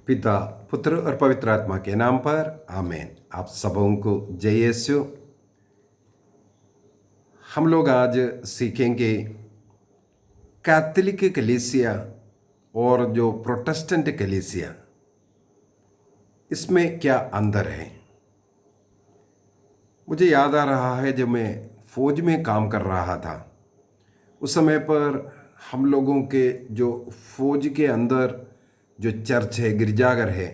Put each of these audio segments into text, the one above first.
पिता, पुत्र और पवित्र आत्मा के नाम पर आमीन। आप सबों को जय यीशु। हम लोग आज सीखेंगे कैथोलिक कलीसिया और जो प्रोटेस्टेंट कलीसिया, इसमें क्या अंतर है। मुझे याद आ रहा है जब मैं फौज में काम कर रहा था, उस समय पर हम लोगों के जो फौज के अंदर जो चर्च है, गिरजाघर है,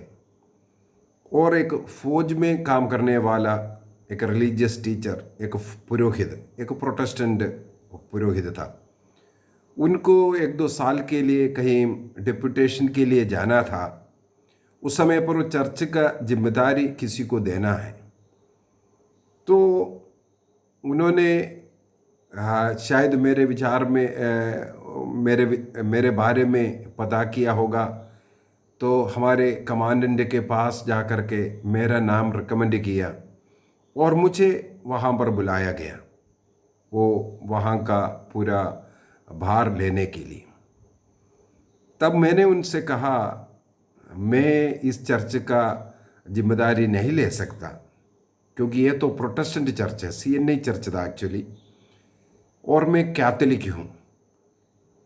और एक फौज में काम करने वाला एक रिलीजियस टीचर, एक पुरोहित, एक प्रोटेस्टेंट पुरोहित था। उनको 1-2 साल के लिए कहीं डिप्यूटेशन के लिए जाना था। उस समय पर वो चर्च का जिम्मेदारी किसी को देना है, तो उन्होंने शायद मेरे विचार में मेरे बारे में पता किया होगा, तो हमारे कमांडेंट के पास जा कर के मेरा नाम रिकमेंड किया और मुझे वहाँ पर बुलाया गया, वो वहाँ का पूरा भार लेने के लिए। तब मैंने उनसे कहा, मैं इस चर्च का जिम्मेदारी नहीं ले सकता, क्योंकि ये तो प्रोटेस्टेंट चर्च है, सीएनआई चर्च था एक्चुअली, और मैं कैथोलिक हूँ,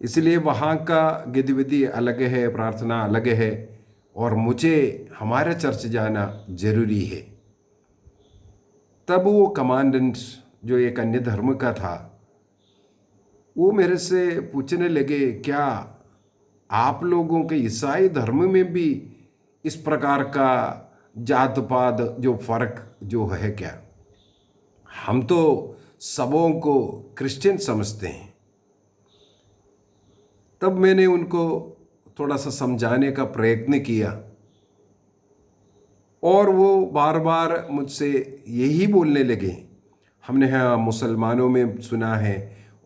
इसलिए वहाँ का गतिविधि अलग है, प्रार्थना अलग है, और मुझे हमारे चर्च जाना जरूरी है। तब वो कमांडेंट जो एक अन्य धर्म का था, वो मेरे से पूछने लगे, क्या आप लोगों के ईसाई धर्म में भी इस प्रकार का जात पात जो फर्क जो है क्या? हम तो सबों को क्रिश्चियन समझते हैं। तब मैंने उनको थोड़ा सा समझाने का प्रयत्न किया, और वो बार बार मुझसे यही बोलने लगे, हमने हाँ मुसलमानों में सुना है,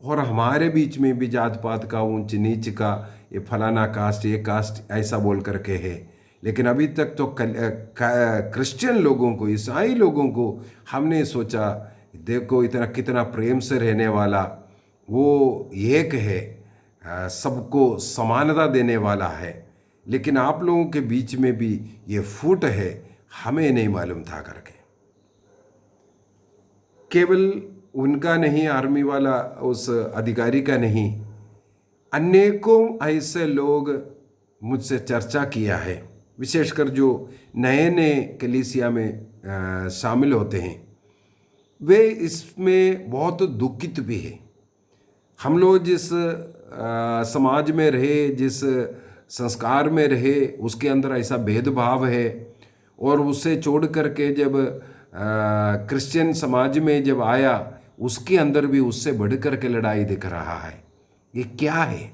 और हमारे बीच में भी जात पात का, ऊंच नीच का, ये फलाना कास्ट, ये कास्ट ऐसा बोल करके है, लेकिन अभी तक तो क्रिश्चियन लोगों को, ईसाई लोगों को हमने सोचा, देखो इतना कितना प्रेम से रहने वाला, वो एक है, सबको समानता देने वाला है, लेकिन आप लोगों के बीच में भी ये फूट है, हमें नहीं मालूम था करके। केवल उनका नहीं, आर्मी वाला उस अधिकारी का नहीं, अनेकों ऐसे लोग मुझसे चर्चा किया है, विशेषकर जो नए नए कलीसिया में शामिल होते हैं, वे इसमें बहुत दुखित भी है। हम लोग जिस समाज में रहे, जिस संस्कार में रहे, उसके अंदर ऐसा भेदभाव है, और उसे छोड़ करके जब क्रिश्चियन समाज में जब आया, उसके अंदर भी उससे बढ़ कर के लड़ाई दिख रहा है। ये क्या है?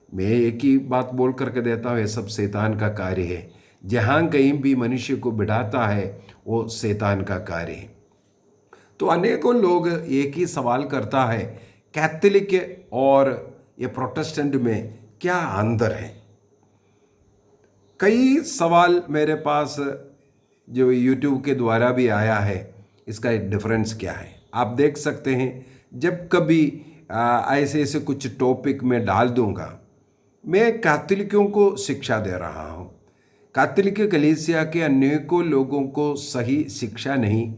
मैं एक ही बात बोल करके देता हूँ, ये सब शैतान का कार्य है। जहाँ कहीं भी मनुष्य को बिठाता है, वो शैतान का कार्य है। तो अनेकों लोग एक ही सवाल करता है, कैथोलिक और ये प्रोटेस्टेंट में क्या अंतर है? कई सवाल मेरे पास जो यूट्यूब के द्वारा भी आया है, इसका डिफरेंस क्या है। आप देख सकते हैं, जब कभी ऐसे ऐसे कुछ टॉपिक में डाल दूंगा, मैं कैथोलिकों को शिक्षा दे रहा हूँ। कैथोलिक कलीसिया के अनेकों लोगों को सही शिक्षा नहीं,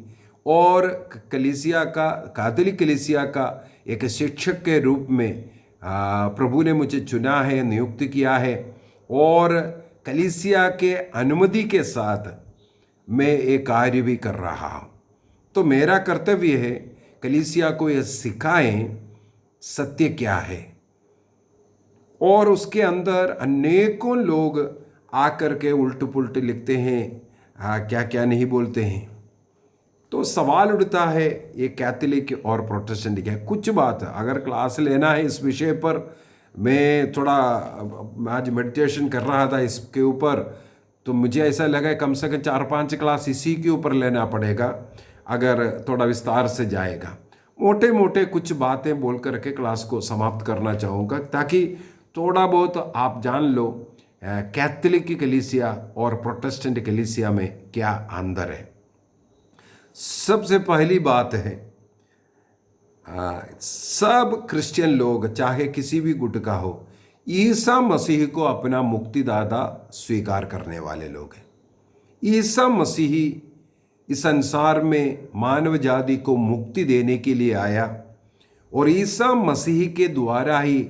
और कलीसिया का, कैथोलिक कलीसिया का एक शिक्षक के रूप में प्रभु ने मुझे चुना है, नियुक्त किया है, और कलीसिया के अनुमति के साथ मैं एक कार्य भी कर रहा हूँ। तो मेरा कर्तव्य है कलीसिया को यह सिखाएं सत्य क्या है, और उसके अंदर अनेकों लोग आकर के उल्ट पुल्ट लिखते हैं, क्या क्या नहीं बोलते हैं। तो सवाल उठता है, ये कैथोलिक और प्रोटेस्टेंट क्या है? कुछ बात अगर क्लास लेना है इस विषय पर, मैं थोड़ा आज मेडिटेशन कर रहा था इसके ऊपर, तो मुझे ऐसा लगा कम से कम 4-5 क्लास इसी के ऊपर लेना पड़ेगा अगर थोड़ा विस्तार से जाएगा। मोटे मोटे कुछ बातें बोल करके क्लास को समाप्त करना चाहूँगा, ताकि थोड़ा बहुत आप जान लो कैथोलिक कलीसिया और प्रोटेस्टेंट कलीसिया में क्या अंतर है। सबसे पहली बात है, सब क्रिश्चियन लोग चाहे किसी भी गुट का हो, ईसा मसीह को अपना मुक्तिदाता स्वीकार करने वाले लोग हैं। ईसा मसीह इस संसार में मानव जाति को मुक्ति देने के लिए आया और ईसा मसीह के द्वारा ही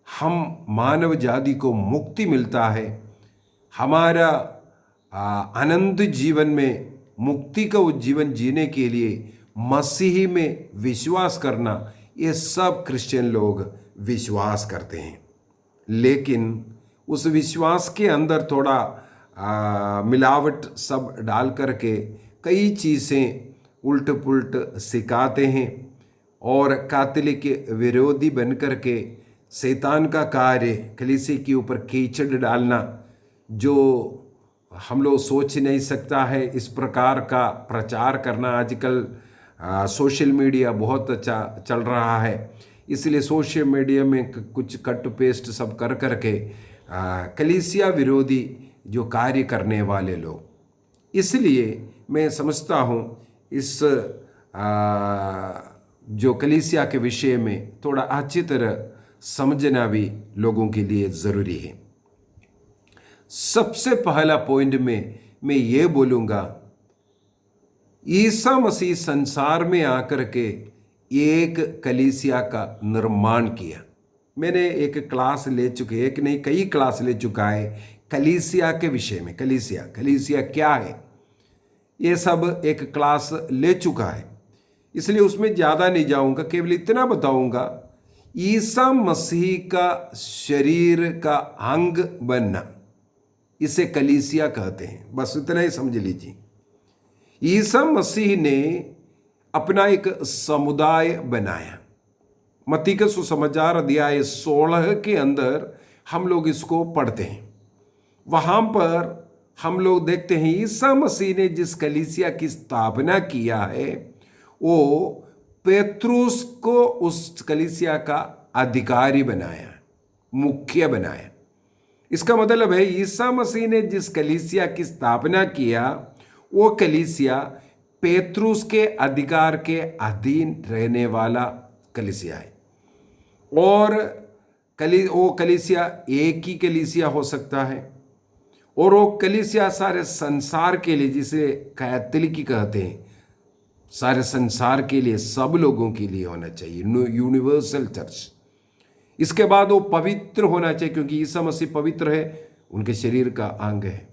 हम मानव जाति को मुक्ति मिलता है। हमारा अनंत जीवन में मुक्ति का जीवन जीने के लिए मसीह में विश्वास करना, ये सब क्रिश्चियन लोग विश्वास करते हैं। लेकिन उस विश्वास के अंदर थोड़ा मिलावट सब डाल करके कई चीज़ें उल्ट पुल्ट सिखाते हैं और कैथोलिक विरोधी बन करके शैतान का कार्य कलीसिया के ऊपर कीचड़ डालना, जो हम लोग सोच नहीं सकता है। इस प्रकार का प्रचार करना आजकल सोशल मीडिया बहुत अच्छा चल रहा है, इसलिए सोशल मीडिया में कुछ कट पेस्ट सब कर करके कलीसिया विरोधी जो कार्य करने वाले लोग, इसलिए मैं समझता हूँ इस जो कलीसिया के विषय में थोड़ा अच्छी तरह समझना भी लोगों के लिए ज़रूरी है। सबसे पहला पॉइंट में मैं ये बोलूँगा, ईसा मसीह संसार में आकर के एक कलीसिया का निर्माण किया। मैंने एक क्लास ले चुके, एक नहीं कई क्लास ले चुका है कलीसिया के विषय में। कलीसिया क्या है ये सब एक क्लास ले चुका है, इसलिए उसमें ज़्यादा नहीं जाऊंगा, केवल इतना बताऊंगा ईसा मसीह का शरीर का अंग बनना, इसे कलीसिया कहते हैं। बस इतना ही समझ लीजिए। ईसा मसीह ने अपना एक समुदाय बनाया। मत्ती के सुसमाचार अध्याय 16 के अंदर हम लोग इसको पढ़ते हैं। वहाँ पर हम लोग देखते हैं ईसा मसीह ने जिस कलीसिया की स्थापना किया है वो पेत्रुस को उस कलीसिया का अधिकारी बनाया, मुख्य बनाया। इसका मतलब है ईसा मसीह ने जिस कलीसिया की स्थापना किया वो कलीसिया पेत्रुस के अधिकार के अधीन रहने वाला कलीसिया है। और वो कलीसिया एक ही कलीसिया हो सकता है, और वो कलीसिया सारे संसार के लिए, जिसे कैथोलिक कहते हैं, सारे संसार के लिए, सब लोगों के लिए होना चाहिए, यूनिवर्सल चर्च। इसके बाद वो पवित्र होना चाहिए, क्योंकि ईसा मसीह पवित्र है, उनके शरीर का अंग है।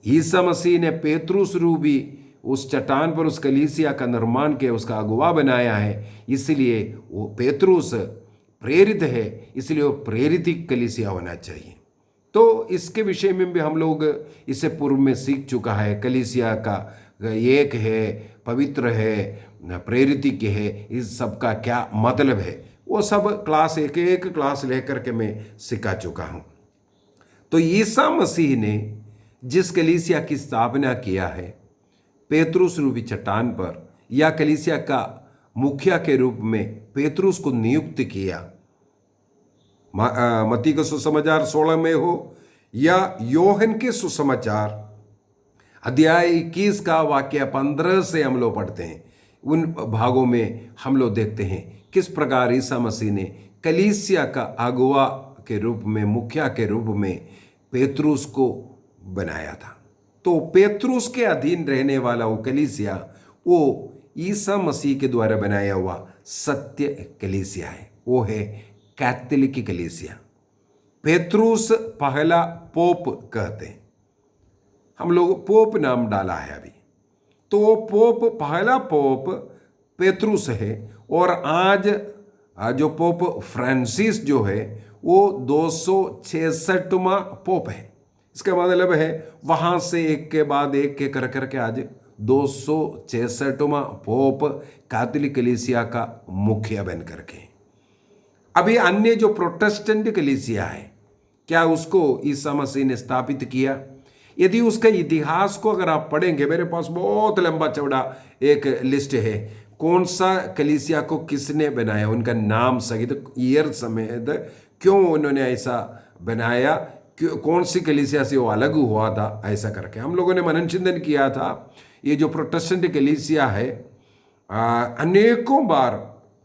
ईसा मसीह ने पेत्रुस रूपी उस चट्टान पर उस कलीसिया का निर्माण किया, उसका अगुवा बनाया है, इसलिए वो पेत्रुस प्रेरित है, इसलिए वो प्रेरित कलीसिया होना चाहिए। तो इसके विषय में भी हम लोग इससे पूर्व में सीख चुका है। कलीसिया का एक है, पवित्र है, प्रेरित है, इस सब का क्या मतलब है, वो सब क्लास एक क्लास लेकर के मैं सिखा चुका हूँ। तो ईसा मसीह ने जिस कलीसिया की स्थापना किया है पेत्रुस रूपी चट्टान पर, या कलीसिया का मुखिया के रूप में पेत्रुस को नियुक्त किया, मत्ती का सुसमाचार 16 में हो या योहन के सुसमाचार अध्याय 21 का वाक्य 15 से हम लोग पढ़ते हैं, उन भागों में हम लोग देखते हैं किस प्रकार ईसा मसीह ने कलीसिया का अगुवा के रूप में, मुखिया के रूप में पेत्रुस को बनाया था। तो पेत्रुस के अधीन रहने वाला वो कलीसिया, वो ईसा मसीह के द्वारा बनाया हुआ सत्य कलीसिया है, वो है कैथोलिक कलीसिया। पेत्रुस पहला पोप कहते हैं, हम लोग पोप नाम डाला है अभी, तो पोप पहला पोप पेत्रुस है। और आज जो पोप फ्रांसिस जो है वो 266वां पोप है। इसका मतलब है वहाँ से एक के बाद एक के कर करके आज 266वां पोप कैथोलिक कलीसिया का मुखिया बन करके। अभी अन्य जो प्रोटेस्टेंट कलीसिया है, क्या उसको ईसा मसीह ने स्थापित किया? यदि उसका इतिहास को अगर आप पढ़ेंगे, मेरे पास बहुत लंबा चौड़ा एक लिस्ट है, कौन सा कलीसिया को किसने बनाया, उनका नाम सहित, ईयर समेत, क्यों उन्होंने ऐसा बनाया, कौन सी कलीसिया से वो अलग हुआ था, ऐसा करके हम लोगों ने मनन चिंतन किया था। ये जो प्रोटेस्टेंट कलीसिया है, अनेकों बार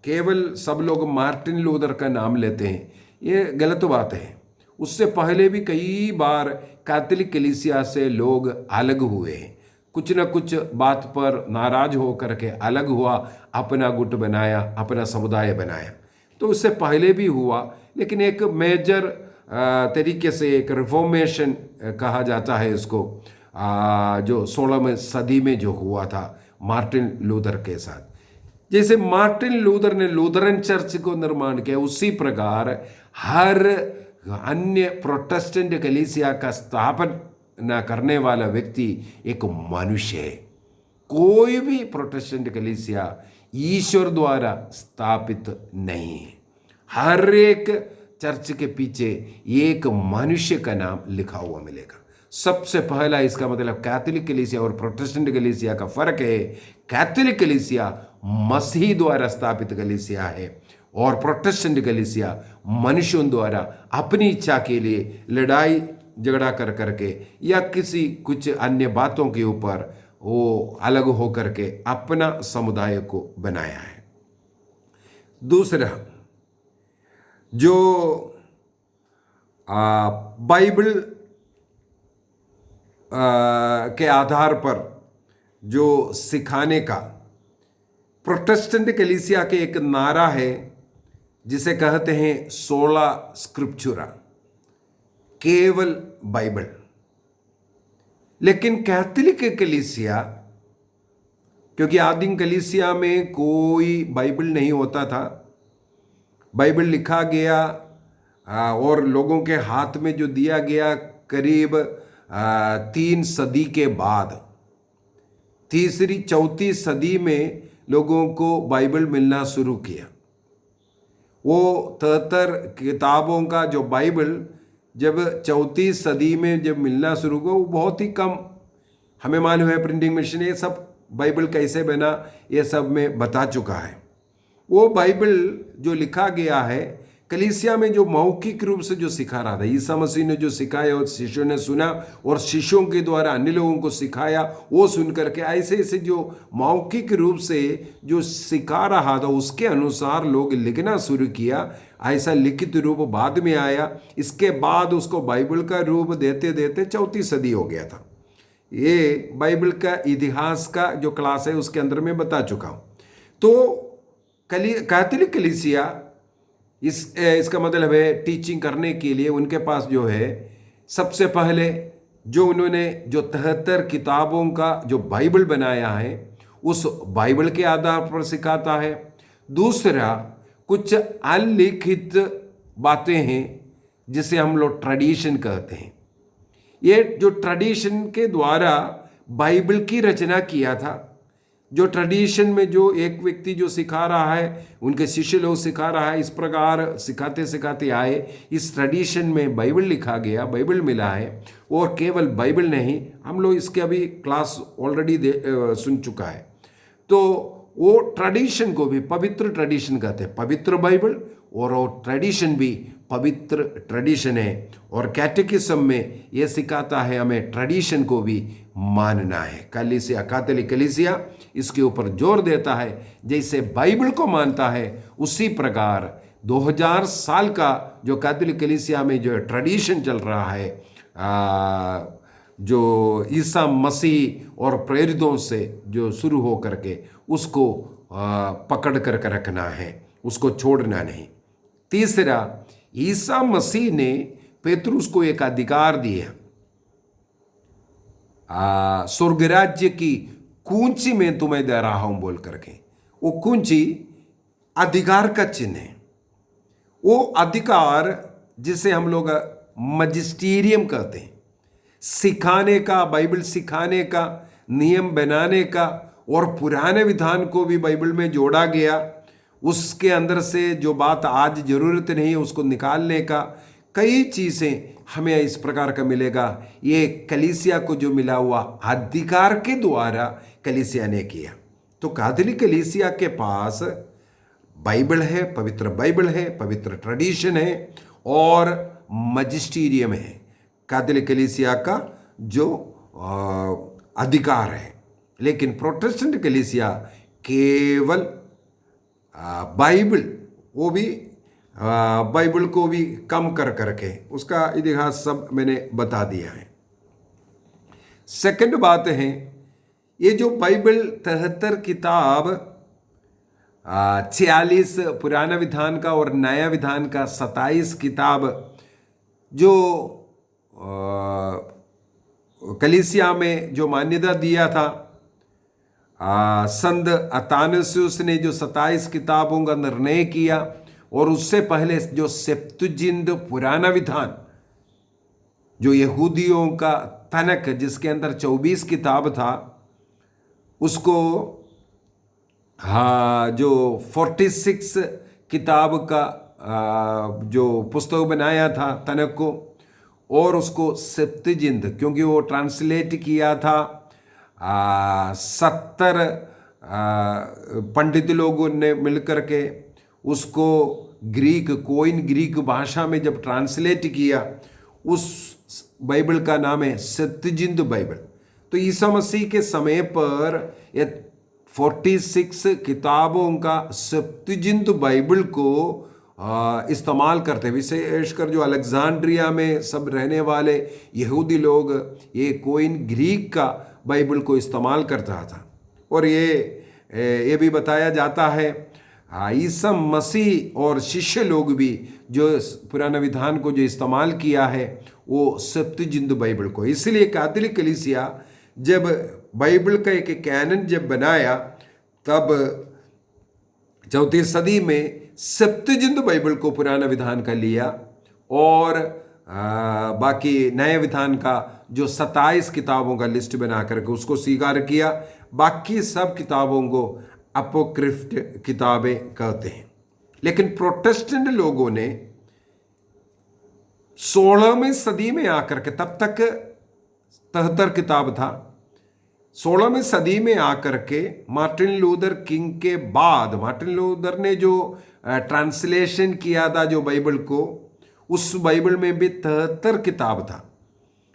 केवल सब लोग मार्टिन लूथर का नाम लेते हैं, ये गलत बात है। उससे पहले भी कई बार कैथोलिक कलीसिया से लोग अलग हुए हैं, कुछ न कुछ बात पर नाराज हो करके अलग हुआ, अपना गुट बनाया, अपना समुदाय बनाया। तो उससे पहले भी हुआ, लेकिन एक मेजर तरीके से एक रिफॉर्मेशन कहा जाता है इसको, जो 16वीं सदी में जो हुआ था मार्टिन लूथर के साथ। जैसे मार्टिन लूथर ने लूथरन चर्च को निर्माण किया, उसी प्रकार हर अन्य प्रोटेस्टेंट कलीसिया का स्थापना करने वाला व्यक्ति एक मनुष्य है। कोई भी प्रोटेस्टेंट कलीसिया ईश्वर द्वारा स्थापित नहीं है। हर एक चर्च के पीछे एक मनुष्य का नाम लिखा हुआ मिलेगा। सबसे पहला इसका मतलब कैथोलिक कलीसिया और प्रोटेस्टेंट कलीसिया का फर्क है। कैथोलिक कलीसिया मसीह द्वारा स्थापित कलीसिया है और प्रोटेस्टेंट कलीसिया मनुष्यों द्वारा अपनी इच्छा के लिए लड़ाई झगड़ा कर करके या किसी कुछ अन्य बातों के ऊपर वो अलग हो करके अपना समुदाय को बनाया है। दूसरा, जो बाइबल के आधार पर जो सिखाने का प्रोटेस्टेंट कलीसिया के एक नारा है जिसे कहते हैं 16 स्क्रिप्चुरा, केवल बाइबल। लेकिन कैथोलिक कलीसिया, क्योंकि आदिम कलीसिया में कोई बाइबल नहीं होता था, बाइबल लिखा गया और लोगों के हाथ में जो दिया गया करीब 3 सदी के बाद, तीसरी चौथी सदी में लोगों को बाइबल मिलना शुरू किया। वो 73 किताबों का जो बाइबल जब चौथी सदी में जब मिलना शुरू हुआ, वो बहुत ही कम, हमें मालूम है प्रिंटिंग मशीन ये सब बाइबल कैसे बना ये सब में बता चुका है। वो बाइबल जो लिखा गया है कलीसिया में जो मौखिक रूप से जो सिखा रहा था, ईसा मसीह ने जो सिखाया और शिष्यों ने सुना और शिष्यों के द्वारा अन्य लोगों को सिखाया, वो सुन करके ऐसे ऐसे जो मौखिक रूप से जो सिखा रहा था उसके अनुसार लोग लिखना शुरू किया। ऐसा लिखित रूप बाद में आया, इसके बाद उसको बाइबल का रूप देते देते चौथी सदी हो गया था। ये बाइबल का इतिहास का जो क्लास है उसके अंदर मैं बता चुका हूँ। तो कैथोलिक कलीसिया इसका मतलब है टीचिंग करने के लिए उनके पास जो है, सबसे पहले जो उन्होंने जो 73 किताबों का जो बाइबल बनाया है उस बाइबल के आधार पर सिखाता है। दूसरा, कुछ अलिखित बातें हैं जिसे हम लोग ट्रेडिशन कहते हैं। ये जो ट्रेडिशन के द्वारा बाइबल की रचना किया था, जो ट्रेडिशन में जो एक व्यक्ति जो सिखा रहा है, उनके शिष्य लोग सिखा रहा है, इस प्रकार सिखाते सिखाते आए, इस ट्रेडिशन में बाइबल लिखा गया, बाइबल मिला है। और केवल बाइबल नहीं, हम लोग इसके अभी क्लास ऑलरेडी सुन चुका है। तो वो ट्रेडिशन को भी पवित्र ट्रेडिशन कहते हैं, पवित्र बाइबल, और वो ट्रेडिशन भी पवित्र ट्रेडिशन है। और कैटेकिज्म में ये सिखाता है हमें ट्रेडिशन को भी मानना है। कलीसिया, कैथोलिक कलीसिया इसके ऊपर जोर देता है, जैसे बाइबल को मानता है उसी प्रकार 2000 साल का जो कैथोलिक कलीसिया में जो ट्रेडिशन चल रहा है, जो ईसा मसीह और प्रेरितों से जो शुरू हो करके उसको पकड़ कर रखना है, उसको छोड़ना नहीं। तीसरा, ईसा मसीह ने पेतरुस को एक अधिकार दिया, स्वर्ग राज्य की कुंजी में तुम्हें दे रहा हूं बोल करके। वो कुंजी अधिकार का चिन्ह है। वो अधिकार जिसे हम लोग मजिस्टीरियम कहते हैं, सिखाने का, बाइबल सिखाने का, नियम बनाने का, और पुराने विधान को भी बाइबल में जोड़ा गया। उसके अंदर से जो बात आज जरूरत नहीं है उसको निकालने का, कई चीज़ें हमें इस प्रकार का मिलेगा। ये कलीसिया को जो मिला हुआ अधिकार के द्वारा कलीसिया ने किया। तो कैथोलिक कलीसिया के पास बाइबल है, पवित्र बाइबल है, पवित्र ट्रेडिशन है और मजिस्टीरियम है। कैथोलिक कलीसिया का जो अधिकार है। लेकिन प्रोटेस्टेंट कलीसिया केवल बाइबल, वो भी बाइबल को भी कम कर करके उसका इतिहास सब मैंने बता दिया है। सेकंड बात है, ये जो बाइबल 73 किताब, 46 पुराना विधान का और नया विधान का 27 किताब जो कलीसिया में जो मान्यता दिया था, संत अतानसियुस ने जो 27 किताबों का निर्णय किया, और उससे पहले जो सेप्तुजिंत पुराना विधान जो यहूदियों का तनक जिसके अंदर 24 किताब था, उसको जो 46 किताब का जो पुस्तक बनाया था तनक को, और उसको सेप्तुजिंत क्योंकि वो ट्रांसलेट किया था 70 पंडित लोगों ने मिलकर के उसको कोइन ग्रीक भाषा में जब ट्रांसलेट किया, उस बाइबल का नाम है सेप्तुजिंत बाइबल। तो ईसा मसीह के समय पर ये 46 किताबों का सेप्तुजिंत बाइबल को इस्तेमाल करते, विशेषकर जो अलेक्जेंड्रिया में सब रहने वाले यहूदी लोग ये कोइन ग्रीक का बाइबल को इस्तेमाल करता था। और ये भी बताया जाता है ईसा मसीह और शिष्य लोग भी जो पुराना विधान को जो इस्तेमाल किया है वो सेप्तुजिंत बाइबल को। इसलिए कैथोलिक कलीसिया जब बाइबल का एक कैनन जब बनाया, तब 4वीं सदी में सेप्तुजिंत बाइबल को पुराना विधान का लिया, और बाकी नए विधान का जो 27 किताबों का लिस्ट बना करके उसको स्वीकार किया। बाकी सब किताबों को अपोक्रिफ्ट किताबें कहते हैं। लेकिन प्रोटेस्टेंट लोगों ने 16वीं सदी में आकर के, तब तक 73 किताब था, 16वीं सदी में आकर के मार्टिन लूथर किंग के बाद, मार्टिन लूथर ने जो ट्रांसलेशन किया था जो बाइबल को, उस बाइबल में भी 73 किताब था।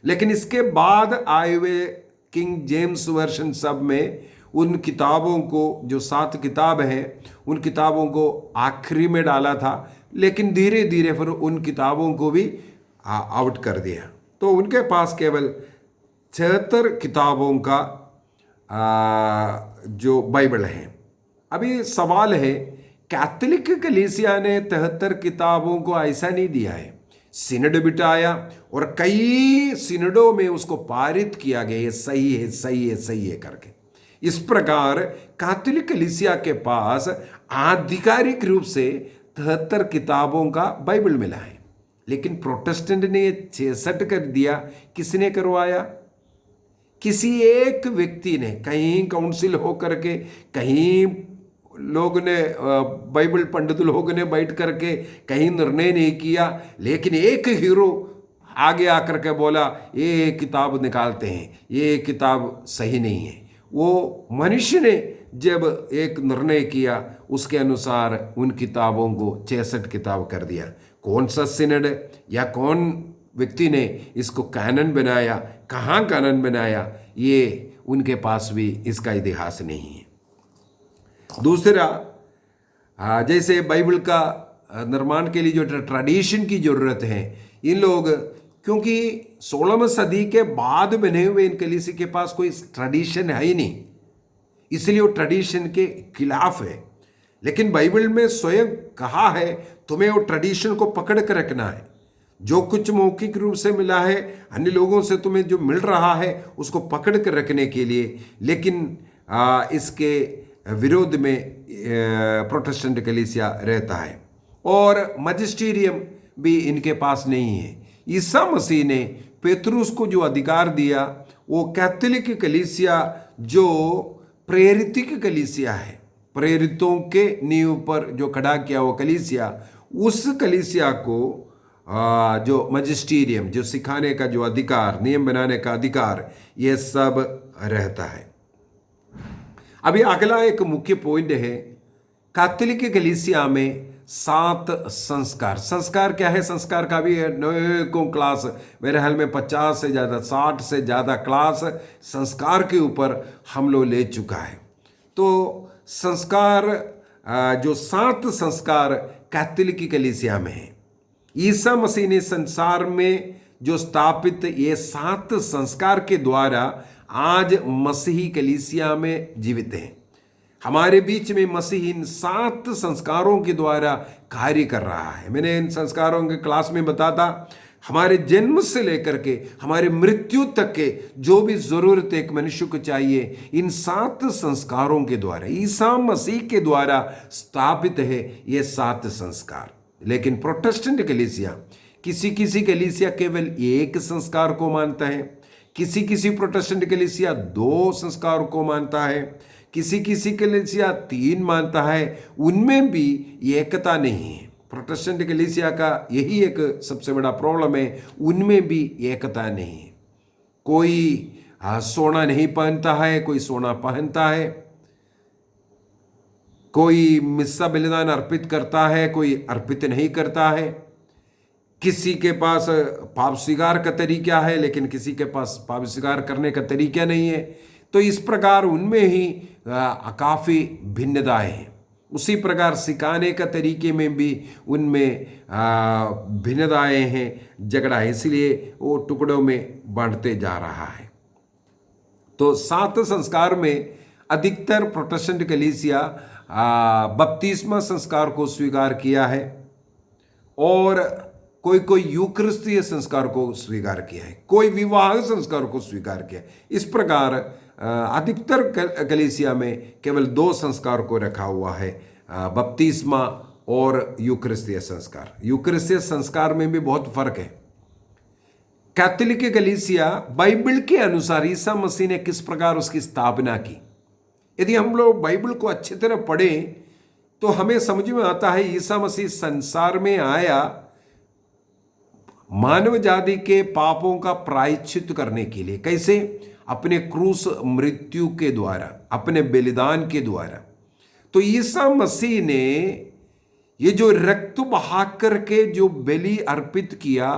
लेकिन इसके बाद आए हुए किंग जेम्स वर्शन सब में उन किताबों को, जो 7 किताब हैं, उन किताबों को आखिरी में डाला था। लेकिन धीरे धीरे फिर उन किताबों को भी आउट कर दिया। तो उनके पास केवल 76 किताबों का जो बाइबल है। अभी सवाल है, कैथोलिक कलीसिया ने 73 किताबों को ऐसा नहीं दिया है, सिनड बिठाया और कई सिनडों में उसको पारित किया गया, ये सही है, सही है, सही है करके। इस प्रकार कैथोलिक कलीसिया के पास आधिकारिक रूप से 73 किताबों का बाइबल मिला है। लेकिन प्रोटेस्टेंट ने 66 कर दिया। किसने करवाया? किसी एक व्यक्ति ने, कहीं काउंसिल होकर के, कहीं लोग ने, बाइबल पंडित लोग ने बैठ करके कहीं निर्णय नहीं किया, लेकिन एक हीरो आगे आकर के बोला ये किताब निकालते हैं, ये किताब सही नहीं है। वो मनुष्य ने जब एक निर्णय किया, उसके अनुसार उन किताबों को 66 किताब कर दिया। कौन सा सिनड या कौन व्यक्ति ने इसको कैनन बनाया, कहाँ कैनन बनाया, ये उनके पास भी इसका इतिहास नहीं है। दूसरा, जैसे बाइबल का निर्माण के लिए जो ट्रेडिशन की जरूरत है, इन लोग क्योंकि 16वीं सदी के बाद बने हुए इन कलीसिया के पास कोई ट्रेडिशन है ही नहीं, इसलिए वो ट्रेडिशन के खिलाफ है। लेकिन बाइबल में स्वयं कहा है तुम्हें वो ट्रेडिशन को पकड़ कर रखना है। जो कुछ मौखिक रूप से मिला है, अन्य लोगों से तुम्हें जो मिल रहा है, उसको पकड़ कर रखने के लिए। लेकिन इसके विरोध में प्रोटेस्टेंट कलीसिया रहता है, और मजिस्टीरियम भी इनके पास नहीं है। ईसा मसीह ने पेतरुस को जो अधिकार दिया, वो कैथोलिक कलीसिया जो प्रेरितिक कलीसिया है, प्रेरितों के नींव पर जो खड़ा किया वो कलीसिया, उस कलीसिया को जो मजिस्टीरियम, जो सिखाने का जो अधिकार, नियम बनाने का अधिकार, ये सब रहता है। अभी अगला एक मुख्य पॉइंट है, कैथोलिक कलीसिया में 7 संस्कार। संस्कार क्या है? संस्कार का भी नौ क्लास, मेरे हाल में 50 से ज़्यादा, 60 से ज़्यादा क्लास संस्कार के ऊपर हम लोग ले चुका है। तो संस्कार, जो 7 संस्कार कैथोलिक कलीसिया में है। ईसा मसीह ने संसार में जो स्थापित ये 7 संस्कार के द्वारा आज मसीही कलीसिया में जीवित हैं। हमारे बीच में मसीह इन 7 संस्कारों के द्वारा कार्य कर रहा है। मैंने इन संस्कारों के क्लास में बताता, हमारे जन्म से लेकर के हमारे मृत्यु तक के जो भी जरूरत एक मनुष्य को चाहिए, इन 7 संस्कारों के द्वारा, ईसा मसीह के द्वारा स्थापित है ये 7 संस्कार। लेकिन प्रोटेस्टेंट कलीसिया, किसी किसी कलीसिया केवल एक संस्कार को मानता है, किसी प्रोटेस्टेंट कलीसिया 2 संस्कार को मानता है, किसी कलीसिया 3 मानता है। उनमें भी एकता नहीं है। प्रोटेस्टेंट कलीसिया का यही एक सबसे बड़ा प्रॉब्लम है, उनमें भी एकता नहीं है। कोई सोना नहीं पहनता है, कोई सोना पहनता है, कोई मिस्सा बलिदान अर्पित करता है, कोई अर्पित नहीं करता है। किसी के पास पाप स्वीकार का तरीका है, लेकिन किसी के पास पाप स्वीकार करने का तरीका नहीं है। तो इस प्रकार उनमें ही काफ़ी भिन्नताएं हैं। उसी प्रकार सिखाने का तरीके में भी उनमें भिन्नताएं हैं, झगड़ा है, इसलिए वो टुकड़ों में बांटते जा रहा है। तो 7 संस्कार में अधिकतर प्रोटेस्टेंट कलीसिया बपतिस्मा संस्कार को स्वीकार किया है और कोई यूकरिस्तीय संस्कार को स्वीकार किया है, कोई विवाह संस्कार को स्वीकार किया है। इस प्रकार अधिकतर कलीसिया में केवल 2 संस्कार को रखा हुआ है, बपतिस्मा और यूकरिस्तीय संस्कार। यूकरिस्तीय संस्कार में भी बहुत फर्क है। कैथोलिक कलीसिया बाइबल के अनुसार ईसा मसीह ने किस प्रकार उसकी स्थापना की, यदि हम लोग बाइबल को अच्छी तरह पढ़ें तो हमें समझ में आता है ईसा मसीह संसार में आया मानव जाति के पापों का प्रायश्चित करने के लिए। कैसे? अपने क्रूस मृत्यु के द्वारा, अपने बलिदान के द्वारा। तो ईसा मसीह ने ये जो रक्त बहा करके जो बलि अर्पित किया,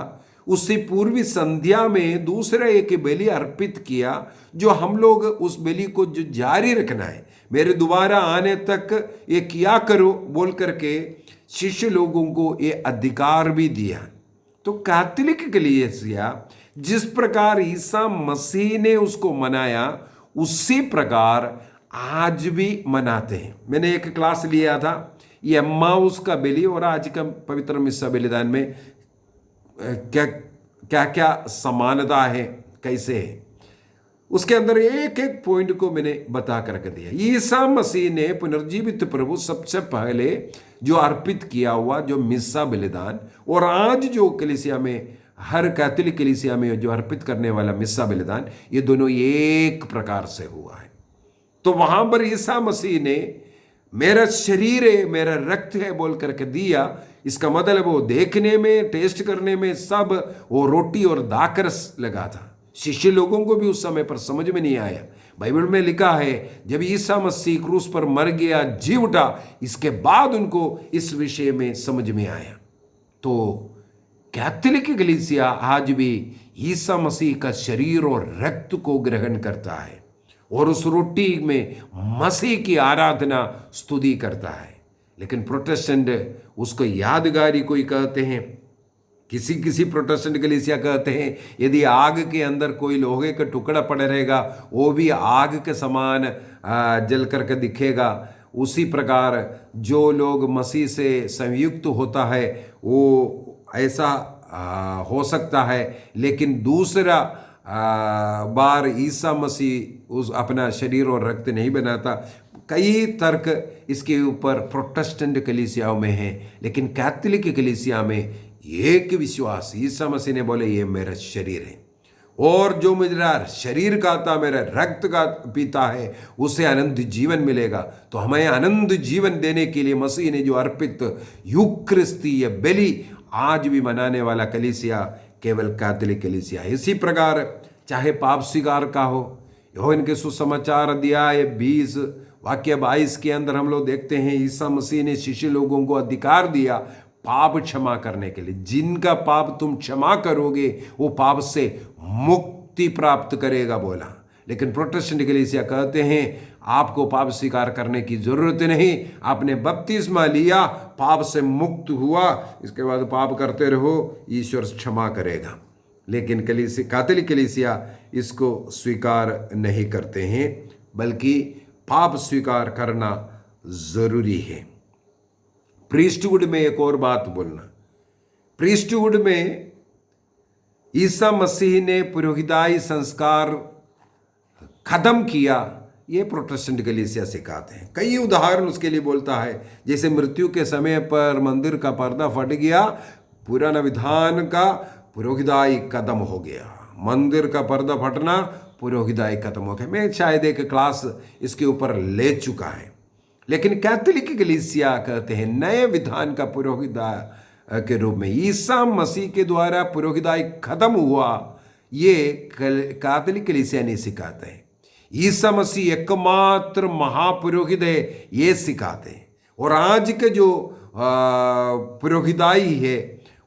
उससे पूर्वी संध्या में दूसरा एक बलि अर्पित किया, जो हम लोग उस बलि को जो जारी रखना है, मेरे दोबारा आने तक ये किया करो बोल करके शिष्य लोगों को ये अधिकार भी दिया। तो कैथोलिक कलीसिया जिस प्रकार ईसा मसीह ने उसको मनाया, उसी प्रकार आज भी मनाते हैं। मैंने एक क्लास लिया था, ये एम्माउस का बलि और आज का पवित्र मिस्सा बलिदान में क्या क्या क्या समानता है, कैसे है, उसके अंदर एक एक पॉइंट को मैंने बता करके दिया। ईसा मसीह ने पुनर्जीवित प्रभु सबसे पहले जो अर्पित किया हुआ जो मिस्सा बलिदान, और आज जो कलीसिया में, हर कैथोलिक कलीसिया में जो अर्पित करने वाला मिस्सा बलिदान, ये दोनों एक प्रकार से हुआ है। तो वहां पर ईसा मसीह ने मेरा शरीर है, मेरा रक्त है बोल करके दिया। इसका मतलब वो देखने में, टेस्ट करने में सब वो रोटी और दाकरस लगा था। शिष्य लोगों को भी उस समय पर समझ में नहीं आया। बाइबल में लिखा है जब ईसा मसीह क्रूस पर मर गया, जी उठा, इसके बाद उनको इस विषय में समझ में आया। तो कैथोलिक कलीसिया आज भी ईसा मसीह का शरीर और रक्त को ग्रहण करता है और उस रोटी में मसीह की आराधना स्तुति करता है। लेकिन प्रोटेस्टेंट उसको यादगारी कोई कहते हैं, किसी प्रोटेस्टेंट कलीसिया कहते हैं यदि आग के अंदर कोई लोहे का टुकड़ा पड़ा रहेगा, वो भी आग के समान जल करके दिखेगा। उसी प्रकार जो लोग मसीह से संयुक्त होता है वो ऐसा हो सकता है, लेकिन दूसरा बार ईसा मसीह उस अपना शरीर और रक्त नहीं बनाता। कई तर्क इसके ऊपर प्रोटेस्टेंट कलीसियाओं में है, लेकिन कैथोलिक कलीसिया में एक विश्वास, ईसा मसीह ने बोले ये मेरा शरीर है और जो मेरा शरीर खाता, मेरा रक्त का पीता है, उसे अनंत जीवन मिलेगा। तो हमें अनंत जीवन देने के लिए मसीह ने जो अर्पित यूक्रिस्तीय बलि आज भी मनाने वाला कलीसिया केवल कैथोलिक कलीसिया है। इसी प्रकार चाहे पाप स्वीकार का हो, यूहन्ना के सुसमाचार अध्याय 20 वाक्य 22 के अंदर हम लोग देखते हैं ईसा मसीह ने शिष्य लोगों को अधिकार दिया पाप क्षमा करने के लिए। जिनका पाप तुम क्षमा करोगे वो पाप से मुक्ति प्राप्त करेगा बोला। लेकिन प्रोटेस्टेंट कलीसिया कहते हैं आपको पाप स्वीकार करने की जरूरत नहीं, आपने बपतिस्मा लिया, पाप से मुक्त हुआ, इसके बाद पाप करते रहो, ईश्वर क्षमा करेगा। लेकिन कैथोलिक कलीसिया इसको स्वीकार नहीं करते हैं, बल्कि पाप स्वीकार करना जरूरी है। प्रीस्टहुड में एक और बात बोलना, प्रीस्टहुड में ईसा मसीह ने पुरोहिताई संस्कार खत्म किया, ये प्रोटेस्टेंट कलीसिया सिखाते हैं। कई उदाहरण उसके लिए बोलता है, जैसे मृत्यु के समय पर मंदिर का पर्दा फट गया, पुराना विधान का पुरोहिताई खत्म हो गया। मंदिर का पर्दा फटना, पुरोहिताई खत्म हो गया। मैं शायद एक क्लास इसके ऊपर ले चुका है। लेकिन कैथोलिक कलीसिया कहते हैं नए विधान का पुरोहिताई के रूप में ईसा मसीह के द्वारा पुरोहिताई खत्म हुआ, ये कैथोलिक कलीसिया नहीं सिखाते हैं। ईसा मसीह एकमात्र महापुरोहित है, ये सिखाते हैं। और आज के जो पुरोहिताई है,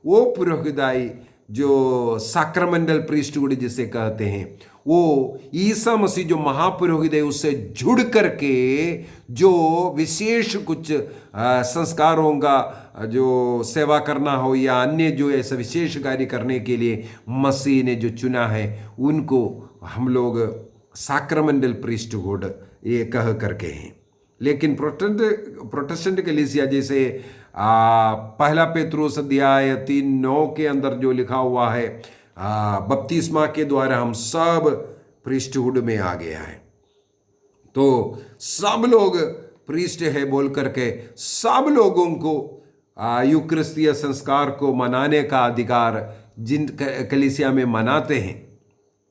वो पुरोहिताई जो सैक्रामेंटल प्रीस्टहुड जिसे कहते हैं, वो ईसा मसीह जो महापुरोहित है उससे जुड़ करके जो विशेष कुछ संस्कारों का जो सेवा करना हो या अन्य जो ऐसा विशेष कार्य करने के लिए मसीह ने जो चुना है, उनको हम लोग सैक्रामेंटल प्रीस्टहुड ये कह करके हैं। लेकिन प्रोटेस्टेंट कलीसिया जैसे पहला पेत्रुस अध्याय 3:9 के अंदर जो लिखा हुआ है, बपतिस्मा के द्वारा हम सब प्रीस्टहुड में आ गया है, तो सब लोग प्रीस्ट है बोल करके सब लोगों को यूक्रिस्तीय संस्कार को मनाने का अधिकार जिन कलीसिया में मनाते हैं,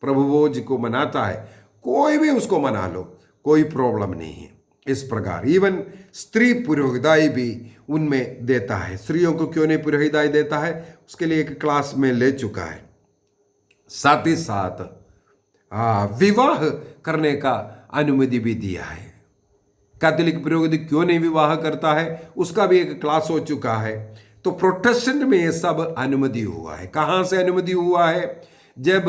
प्रभु भोज को मनाता है, कोई भी उसको मना लो, कोई प्रॉब्लम नहीं है। इस प्रकार इवन स्त्री पुरोहिताई भी उनमें देता है। स्त्रियों को क्यों नहीं पुरोहिताई देता है, उसके लिए एक क्लास में ले चुका है। साथ ही साथ विवाह करने का अनुमति भी दिया है। कैथोलिक पुरोहित क्यों नहीं विवाह करता है, उसका भी एक क्लास हो चुका है। तो प्रोटेस्टेंट में ये सब अनुमति हुआ है। कहाँ से अनुमति हुआ है? जब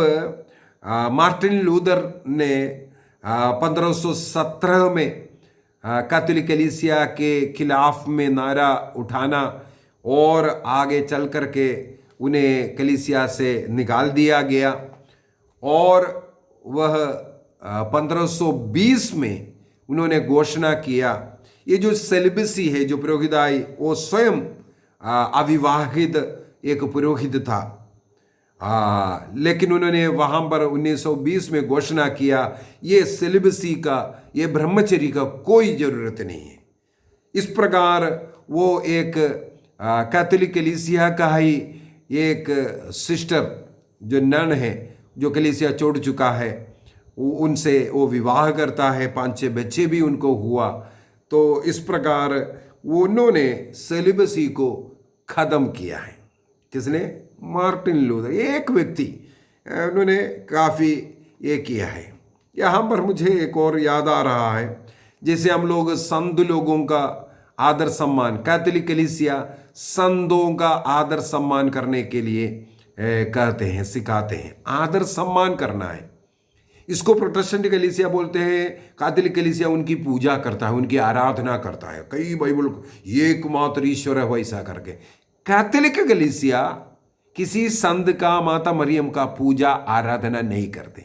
मार्टिन लूथर ने 1517 में कैथोलिक कलीसिया के खिलाफ में नारा उठाना और आगे चल करके उन्हें कलीसिया से निकाल दिया गया, और वह 1520 में उन्होंने घोषणा किया, ये जो सेलिबसी है, जो पुरोहिताई, वो स्वयं अविवाहित एक पुरोहित था, लेकिन उन्होंने वहाँ पर 1920 में घोषणा किया, ये सेलिबसी का, ये ब्रह्मचर्य का कोई ज़रूरत नहीं है। इस प्रकार वो एक कैथोलिक कलीसिया का ही एक सिस्टर जो नन है, जो कलीसिया छोड़ चुका है, उनसे वो विवाह करता है, 5-6 बच्चे भी उनको हुआ। तो इस प्रकार उन्होंने सेलिबसी को ख़त्म किया है। किसने? मार्टिन लूथर, एक व्यक्ति, उन्होंने काफ़ी ये किया है। यहाँ पर मुझे एक और याद आ रहा है, जैसे हम लोग संत लोगों का आदर सम्मान, कैथोलिक कलीसिया संतों का आदर सम्मान करने के लिए कहते हैं, सिखाते हैं, आदर सम्मान करना है। इसको प्रोटेस्टेंट कलीसिया बोलते हैं, कैथोलिक कलीसिया उनकी पूजा करता है, उनकी आराधना करता है। कई बाइबल एकमात्र ईश्वर है वैसा करके। कैथोलिक कलीसिया किसी संत का, माता मरियम का पूजा आराधना नहीं करते,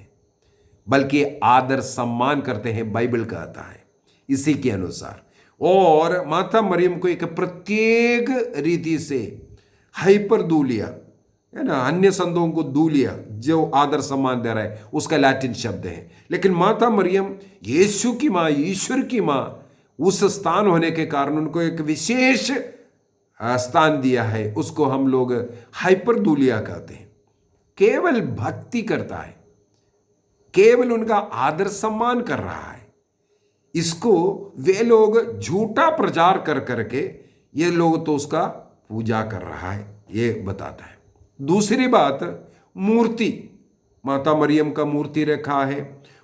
बल्कि आदर सम्मान करते हैं, बाइबल कहता है इसी के अनुसार। और माता मरियम को एक प्रत्येक रीति से हाइपर दूलिया है ना, अन्य संतों को दूलिया जो आदर सम्मान दे रहा है, उसका लैटिन शब्द है। लेकिन माता मरियम यीशु की माँ, ईश्वर की माँ, उस स्थान होने के कारण उनको एक विशेष स्थान दिया है, उसको हम लोग हाइपर दूलिया कहते हैं। केवल भक्ति करता है, केवल उनका आदर सम्मान कर रहा है। इसको वे लोग झूठा प्रचार कर करके ये लोग तो उसका पूजा कर रहा है, ये बताता है। दूसरी बात, मूर्ति, माता मरियम का मूर्ति रखा है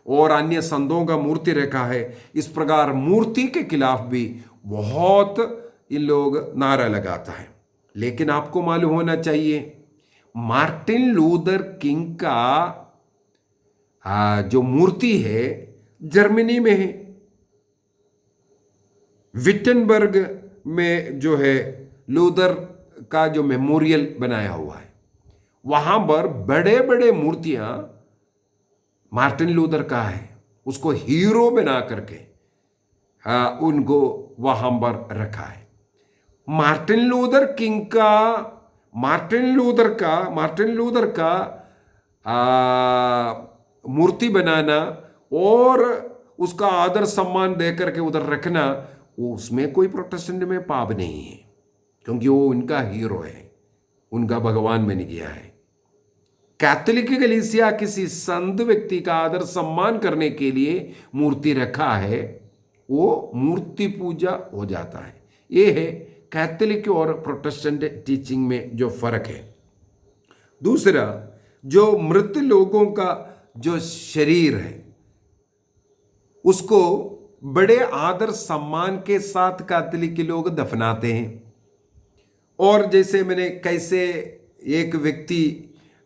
और अन्य संतों का मूर्ति रखा है। इस प्रकार मूर्ति के खिलाफ भी बहुत इन लोग नारा लगाता है। लेकिन आपको मालूम होना चाहिए, मार्टिन लूथर किंग का जो मूर्ति है जर्मनी में है, विटेनबर्ग में जो है लूथर का जो मेमोरियल बनाया हुआ है, वहां पर बड़े बड़े मूर्तियां मार्टिन लूथर का है, उसको हीरो बना करके उनको वहां पर रखा है। मार्टिन लूथर किंग का, मार्टिन लूथर का मूर्ति बनाना और उसका आदर सम्मान दे करके उधर रखना, उसमें कोई प्रोटेस्टेंट में पाप नहीं है, क्योंकि वो उनका हीरो है, उनका भगवान बन गया है। कैथोलिक कलीसिया किसी संत व्यक्ति का आदर सम्मान करने के लिए मूर्ति रखा है, वो मूर्ति पूजा हो जाता है। ये है कैथोलिक और प्रोटेस्टेंट टीचिंग में जो फर्क है। दूसरा, जो मृत लोगों का जो शरीर है उसको बड़े आदर सम्मान के साथ कैथोलिक लोग दफनाते हैं। और जैसे मैंने कैसे एक व्यक्ति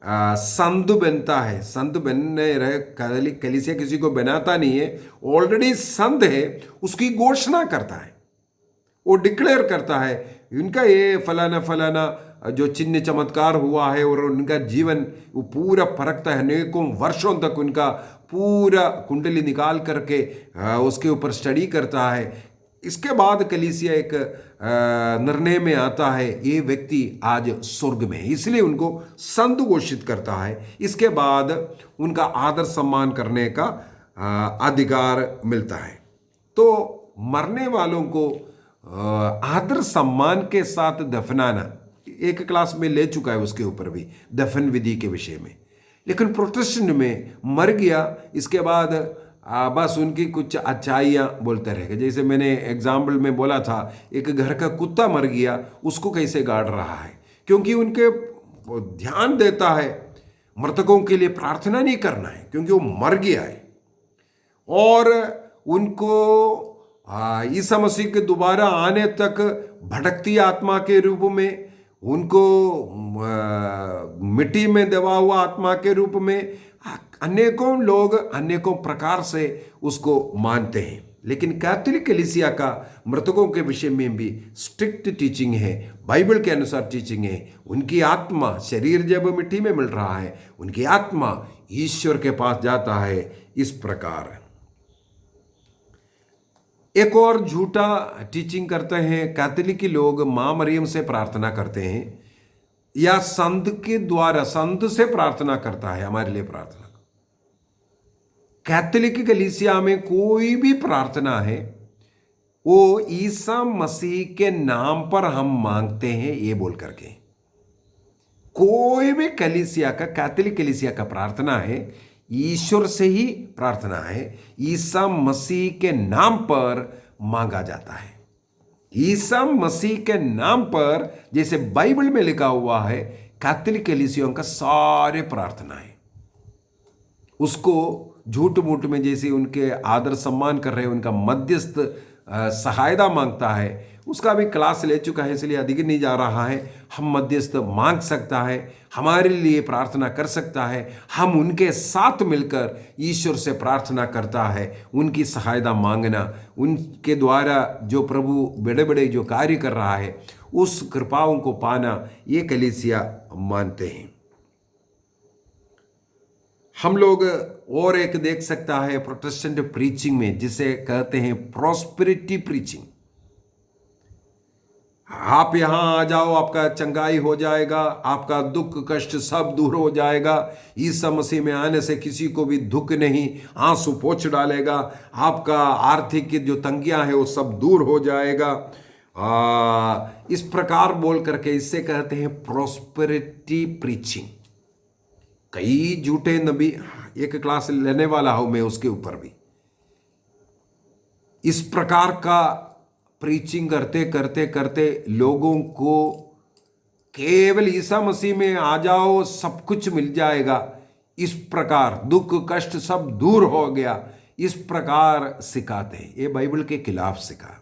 संत बनता है, संत बनने रहे, कैथोलिक कलीसिया किसी को बनाता नहीं है, ऑलरेडी संत है, उसकी घोषणा करता है, वो डिक्लेयर करता है इनका ये फलाना फलाना जो चिन्ह चमत्कार हुआ है, और उनका जीवन वो पूरा परखता है, अनेकों वर्षों तक उनका पूरा कुंडली निकाल करके उसके ऊपर स्टडी करता है। इसके बाद कलीसिया एक निर्णय में आता है ये व्यक्ति आज स्वर्ग में है, इसलिए उनको संत घोषित करता है। इसके बाद उनका आदर सम्मान करने का अधिकार मिलता है। तो मरने वालों को आदर सम्मान के साथ दफनाना, एक क्लास में ले चुका है उसके ऊपर भी, दफन विधि के विषय में। लेकिन प्रोटेस्टेंट में मर गया, इसके बाद बस उनकी कुछ अच्छाइयाँ बोलते रहेंगे। जैसे मैंने एग्जाम्पल में बोला था, एक घर का कुत्ता मर गया, उसको कैसे गाड़ रहा है, क्योंकि उनके ध्यान देता है मृतकों के लिए प्रार्थना नहीं करना है, क्योंकि वो मर गया है। और उनको ईसा मसीह के दोबारा आने तक भटकती आत्मा के रूप में, उनको मिट्टी में दबा हुआ आत्मा के रूप में अनेकों लोग अनेकों प्रकार से उसको मानते हैं। लेकिन कैथोलिक कलीसिया का मृतकों के विषय में भी स्ट्रिक्ट टीचिंग है, बाइबल के अनुसार टीचिंग है। उनकी आत्मा, शरीर जब मिट्टी में मिल रहा है, उनकी आत्मा ईश्वर के पास जाता है। इस प्रकार एक और झूठा टीचिंग करते हैं कैथोलिक लोग, माँ मरियम से प्रार्थना करते हैं या संत के द्वारा, संत से प्रार्थना करता है हमारे लिए प्रार्थना। कैथोलिक कलीसिया में कोई भी प्रार्थना है वो ईसा मसीह के नाम पर हम मांगते हैं, ये बोल करके। कोई भी कलीसिया का, कैथोलिक कलीसिया का प्रार्थना है ईश्वर से ही प्रार्थना है, ईसा मसीह के नाम पर मांगा जाता है। ईसा मसीह के नाम पर, जैसे बाइबल में लिखा हुआ है, कैथोलिक कलीसियों का सारे प्रार्थना है, उसको झूठ मूठ में जैसे उनके आदर सम्मान कर रहे हैं, उनका मध्यस्थ सहायता मांगता है, उसका भी क्लास ले चुका है, इसलिए अधिक नहीं जा रहा है। हम मध्यस्थ मांग सकता है, हमारे लिए प्रार्थना कर सकता है, हम उनके साथ मिलकर ईश्वर से प्रार्थना करता है। उनकी सहायता मांगना, उनके द्वारा जो प्रभु बड़े बड़े जो कार्य कर रहा है उस कृपाओं को पाना, ये कलीसिया मानते हैं। हम लोग और एक देख सकता है प्रोटेस्टेंट प्रीचिंग में, जिसे कहते हैं प्रॉस्पेरिटी प्रीचिंग। आप यहां आ जाओ, आपका चंगाई हो जाएगा, आपका दुख कष्ट सब दूर हो जाएगा, ईसा मसीह में आने से किसी को भी दुख नहीं, आंसू पोंछ डालेगा, आपका आर्थिक जो तंगियां हैं वो सब दूर हो जाएगा। इस प्रकार बोल करके इससे कहते हैं प्रॉस्पेरिटी प्रीचिंग। कई झूठे नबी, एक क्लास लेने वाला हूं मैं उसके ऊपर भी, इस प्रकार का प्रीचिंग करते करते करते लोगों को केवल ईसा मसीह में आ जाओ सब कुछ मिल जाएगा, इस प्रकार दुख कष्ट सब दूर हो गया, इस प्रकार सिखाते हैं। ये बाइबल के खिलाफ सिखा।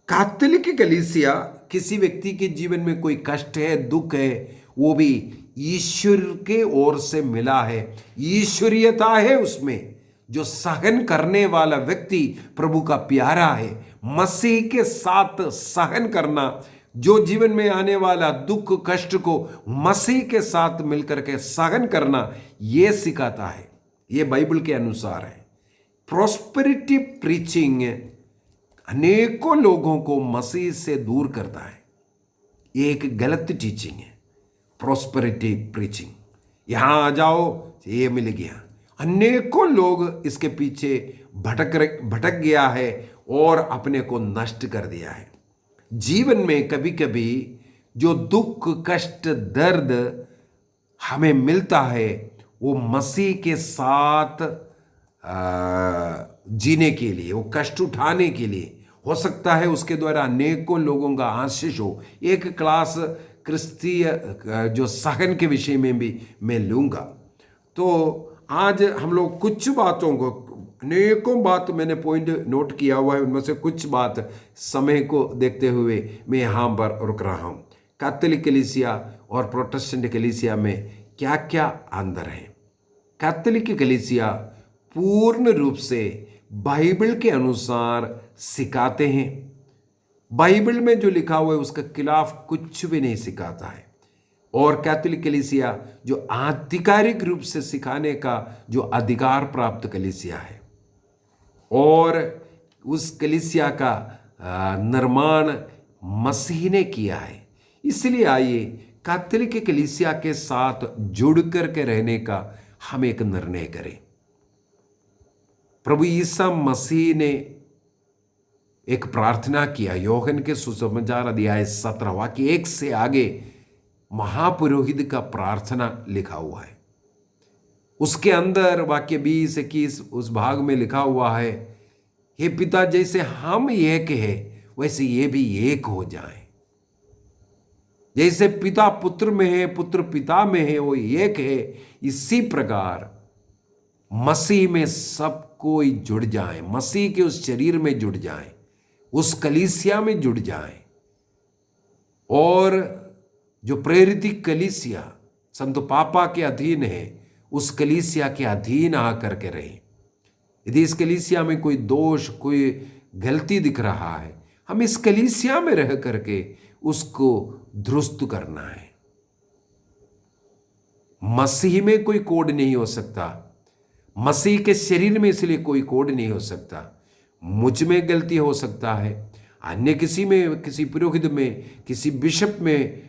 कैथोलिक कलीसिया किसी व्यक्ति के जीवन में कोई कष्ट है, दुख है, वो भी ईश्वर के ओर से मिला है, ईश्वरीयता है उसमें। जो सहन करने वाला व्यक्ति प्रभु का प्यारा है, मसीह के साथ सहन करना, जो जीवन में आने वाला दुख कष्ट को मसीह के साथ मिलकर के सहन करना, यह सिखाता है। यह बाइबल के अनुसार है। प्रॉस्पेरिटी प्रीचिंग अनेकों लोगों को मसीह से दूर करता है। ये एक गलत टीचिंग है। प्रॉस्पेरिटी प्रीचिंग, यहां आ जाओ ये मिल गया। अनेकों लोग इसके पीछे भटक गया है और अपने को नष्ट कर दिया है। जीवन में कभी कभी जो दुख कष्ट दर्द हमें मिलता है वो मसीह के साथ जीने के लिए, वो कष्ट उठाने के लिए हो सकता है। उसके द्वारा अनेकों लोगों का आशीष हो। एक क्लास क्रिस्तीय जो सहन के विषय में भी मैं लूँगा। तो आज हम लोग कुछ बातों को, अनेकों बात मैंने पॉइंट नोट किया हुआ है, उनमें से कुछ बात समय को देखते हुए मैं यहाँ पर रुक रहा हूँ। कैथोलिक कलीसिया और प्रोटेस्टेंट कलीसिया में क्या क्या अंतर है? कैथोलिक कलीसिया पूर्ण रूप से बाइबल के अनुसार सिखाते हैं। बाइबल में जो लिखा हुआ है उसके खिलाफ कुछ भी नहीं सिखाता है। और कैथोलिक कलीसिया जो आधिकारिक रूप से सिखाने का जो अधिकार प्राप्त कलीसिया है, और उस कलीसिया का निर्माण मसीह ने किया है। इसलिए आइए कैथोलिक कलीसिया के साथ जुड़ करके रहने का हम एक निर्णय करें। प्रभु यीशु मसीह ने एक प्रार्थना किया। यूहन्ना के सुसमाचार अध्याय 17 वाक्य 1 से आगे महापुरोहित का प्रार्थना लिखा हुआ है। उसके अंदर वाक्य 20-21 उस भाग में लिखा हुआ है, हे पिता, जैसे हम एक है वैसे ये भी एक हो जाएं। जैसे पिता पुत्र में है, पुत्र पिता में है, वो एक है, इसी प्रकार मसीह में सब कोई जुड़ जाए, मसीह के उस शरीर में जुड़ जाए, उस कलीसिया में जुड़ जाए। और जो प्रेरित कलीसिया संत पापा के अधीन है, उस कलीसिया के अधीन आकर के रहे। यदि इस कलीसिया में कोई दोष, कोई गलती दिख रहा है, हम इस कलीसिया में रह करके उसको दुरुस्त करना है। मसीह में कोई कोड नहीं हो सकता, मसीह के शरीर में इसलिए कोई कोड नहीं हो सकता। मुझ में गलती हो सकता है, अन्य किसी में, किसी पुरोहित में, किसी बिशप में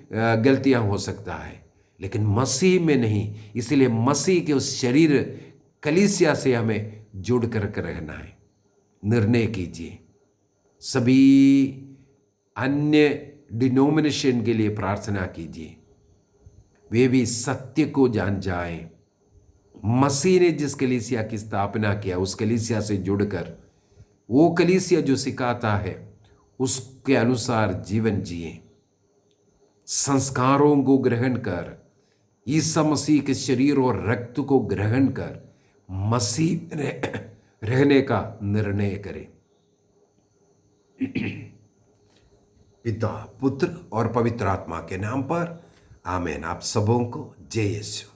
गलतियां हो सकता है, लेकिन मसीह में नहीं। इसलिए मसीह के उस शरीर कलीसिया से हमें जुड़ कर रहना है। निर्णय कीजिए। सभी अन्य डिनोमिनेशन के लिए प्रार्थना कीजिए, वे भी सत्य को जान जाएं। मसीह ने जिस कलीसिया की स्थापना किया, उस कलीसिया से जुड़कर वो कलीसिया जो सिखाता है उसके अनुसार जीवन जिए। संस्कारों को ग्रहण कर, ईसा मसीह के शरीर और रक्त को ग्रहण कर मसीह रहने का निर्णय करें। पिता, पुत्र और पवित्र आत्मा के नाम पर आमीन। आप सबों को जय यीशु।